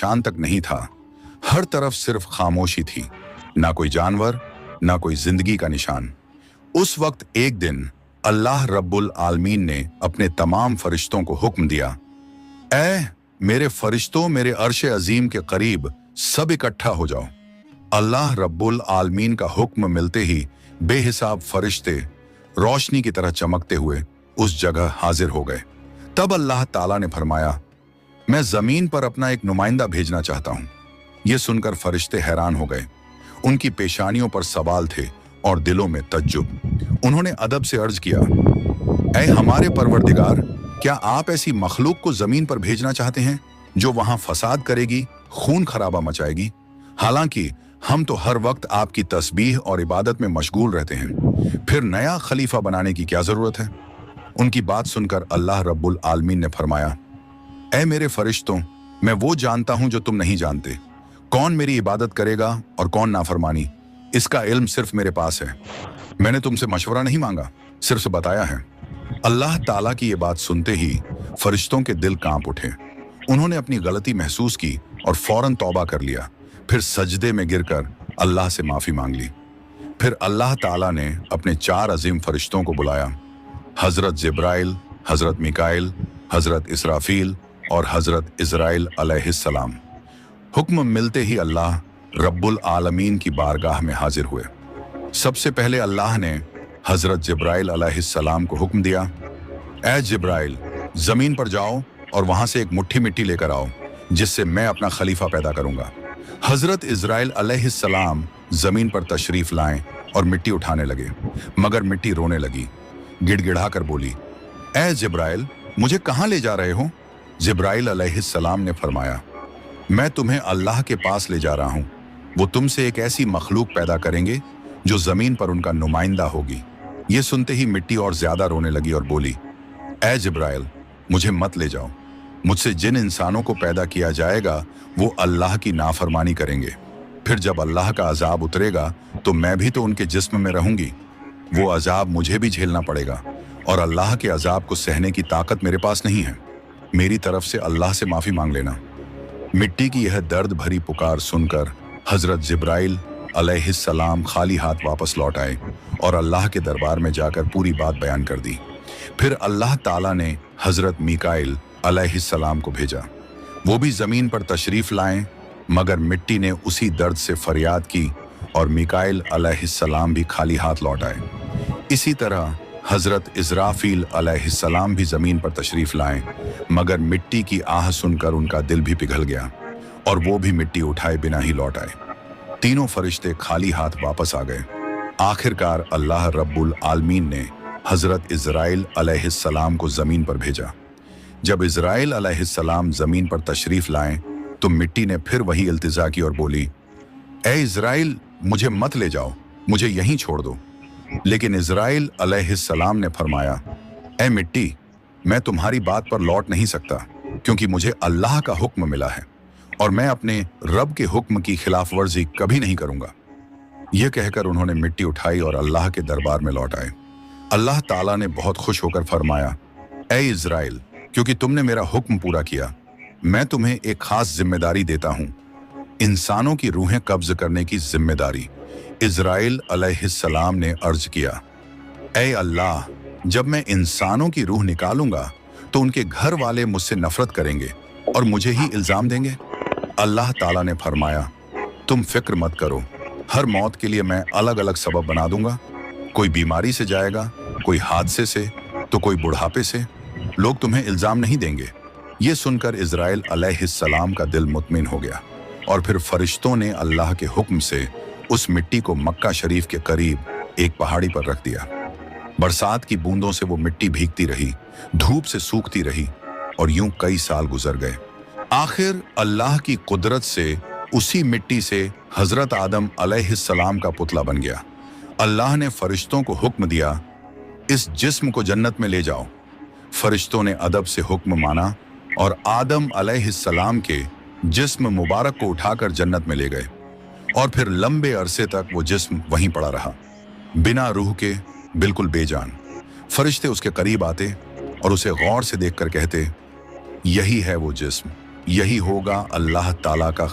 चांद तक नहीं था। हर तरफ सिर्फ खामोशी थी, ना कोई जानवर, ना कोई जिंदगी का निशान। उस वक्त एक दिन अल्लाह रब्बुल आलमीन ने अपने तमाम फरिश्तों को हुक्म दिया, ऐ मेरे फरिश्तों, मेरे अर्श अजीम के करीब सब इकट्ठा हो जाओ। अल्लाह रब्बुल आलमीन का हुक्म मिलते ही बेहिसाब फरिश्ते रोशनी की तरह चमकते हुए उस जगह हाजिर हो गए। तब अल्लाह ताला ने फरमाया, मैं जमीन पर अपना एक नुमाइंदा भेजना चाहता हूं। यह सुनकर फरिश्ते हैरान हो गए। उनकी पेशानियों पर सवाल थे और दिलों में तज्जुब। उन्होंने अदब से अर्ज किया, ऐ हमारे परवरदिगार, क्या आप ऐसी मखलूक को जमीन पर भेजना चाहते हैं जो वहां फसाद करेगी, खून खराबा मचाएगी? हालांकि हम तो हर वक्त आपकी तस्बीह और इबादत में मशगूल रहते हैं, फिर नया खलीफा बनाने की क्या जरूरत है? उनकी बात सुनकर अल्लाह रब्बुल आलमीन ने फरमाया, ऐ मेरे फरिश्तों, मैं वो जानता हूं जो तुम नहीं जानते। कौन मेरी इबादत करेगा और कौन नाफरमानी, इसका इल्म सिर्फ मेरे पास है। मैंने तुमसे मशवरा नहीं मांगा, सिर्फ बताया है। अल्लाह ताला की ये बात सुनते ही फरिश्तों के दिल कांप उठे। उन्होंने अपनी गलती महसूस की और फौरन तौबा कर लिया। फिर सजदे में गिरकर अल्लाह से माफी मांग ली। फिर अल्लाह ताला ने अपने 4 अजीम फरिश्तों को बुलाया, हजरत जिब्राइल, हजरत मिकाइल, हजरत इसराफील और हजरत इजराइल अलैहिस्सलाम। हुक्म मिलते ही अल्लाह रब्बुल आलमीन की बारगाह में हाजिर हुए। सबसे पहले अल्लाह ने हजरत जिब्राइल अलैहिस्सलाम को हुक्म दिया, ऐ जिब्राइल, जमीन पर जाओ और वहां से एक मुट्ठी मिट्टी लेकर आओ, जिससे मैं अपना खलीफा पैदा करूंगा। हजरत इजराइल अलैहिस्सलाम जमीन पर तशरीफ लाएं और मिट्टी उठाने लगे, मगर मिट्टी रोने लगी। गिड़गिड़ा कर बोली, ऐ जिब्राइल, मुझे कहां ले जा रहे हो? जिब्राइल अलैहिस्सलाम ने फरमाया, मैं तुम्हें अल्लाह के पास ले जा रहा हूं। वो तुमसे एक ऐसी मखलूक पैदा करेंगे जो जमीन पर उनका नुमाइंदा होगी। ये सुनते ही मिट्टी और ज्यादा रोने लगी और बोली, ऐ जिब्राइल, मुझे मत ले जाओ। मुझसे जिन इंसानों को पैदा किया जाएगा वो अल्लाह की नाफरमानी करेंगे। फिर जब अल्लाह का अजाब उतरेगा तो मैं भी तो उनके जिस्म में रहूंगी। वो अजाब मुझे भी झेलना पड़ेगा और अल्लाह के अजाब को सहने की ताकत मेरे पास नहीं है। मेरी तरफ से अल्लाह से माफी मांग लेना। मिट्टी की यह दर्द भरी पुकार सुनकर हजरत जिब्राइल अलैहिस्सलाम खाली हाथ वापस लौट आए और अल्लाह के दरबार में जाकर पूरी बात बयान कर दी। फिर अल्लाह ताला ने हजरत मिकाइल अलैहिस्सलाम को भेजा। वो भी जमीन पर तशरीफ लाएं, मगर मिट्टी ने उसी दर्द से फरियाद की और मिकाइल अलैहिस्सलाम भी खाली हाथ लौट आए। इसी तरह हजरत इजराफील अलैहिस्सलाम भी जमीन पर तशरीफ लाएं, मगर मिट्टी की आह सुनकर उनका दिल भी पिघल गया और वो भी मिट्टी उठाए बिना ही लौट आए। तीनों फरिश्ते खाली हाथ वापस आ गए। आखिरकार अल्लाह रब्बुल आलमीन ने हजरत इजराइल अलैहिस्सलाम को जमीन पर भेजा। जब इजराइल अलैहिस्सलाम जमीन पर तशरीफ लाएं तो मिट्टी ने फिर वही इल्तिजा की और बोली, ऐ इजराइल, मुझे मत ले जाओ, मुझे यहीं छोड़ दो। लेकिन इजराइल अलैहिस्सलाम ने फरमाया, ऐ मिट्टी, मैं तुम्हारी बात पर लौट नहीं सकता, क्योंकि मुझे अल्लाह का हुक्म मिला है और मैं अपने रब के हुक्म की खिलाफ वर्जी कभी नहीं करूंगा। यह कहकर उन्होंने मिट्टी उठाई और अल्लाह के दरबार में लौट आए। अल्लाह ताला ने बहुत खुश होकर फरमाया, ऐ इजराइल, क्योंकि तुमने मेरा हुक्म पूरा किया, मैं तुम्हें एक खास जिम्मेदारी देता हूं, इंसानों की रूहें कब्ज करने की जिम्मेदारी। इजराइल अलैहिस्सलाम ने अर्ज किया, ऐ अल्लाह, जब मैं इंसानों की रूह निकालूंगा तो उनके घर वाले मुझसे नफरत करेंगे और मुझे ही इल्जाम देंगे। अल्लाह ताला ने फरमाया, तुम फिक्र मत करो, हर मौत के लिए मैं अलग अलग सबब बना दूंगा। कोई बीमारी से जाएगा, कोई हादसे से, तो कोई बुढ़ापे से। लोग तुम्हें इल्जाम नहीं देंगे। ये सुनकर इजराइल अलैहिस्सलाम का दिल मुतमिन हो गया और फिर फरिश्तों ने अल्लाह के हुक्म से उस मिट्टी को मक्का शरीफ के करीब एक पहाड़ी पर रख दिया। बरसात की बूंदों से वो मिट्टी भीगती रही, धूप से सूखती रही और यूं कई साल गुजर गए। आखिर अल्लाह की कुदरत से उसी मिट्टी से हजरत आदम अलैहिस्सलाम का पुतला बन गया। अल्लाह ने फरिश्तों को हुक्म दिया, इस जिस्म को जन्नत में ले जाओ। फरिश्तों ने अदब से हुक्म माना और आदम अलैहिस्सलाम के जिस्म मुबारक को उठाकर जन्नत में ले गए और फिर लंबे अरसे तक वो जिस्म वहीं पड़ा रहा, बिना रूह के, बिल्कुल बेजान। फरिश्ते उसके करीब आते और उसे गौर से देखकर कहते, यही है वो जिस्म, यही होगा अल्लाह ताला का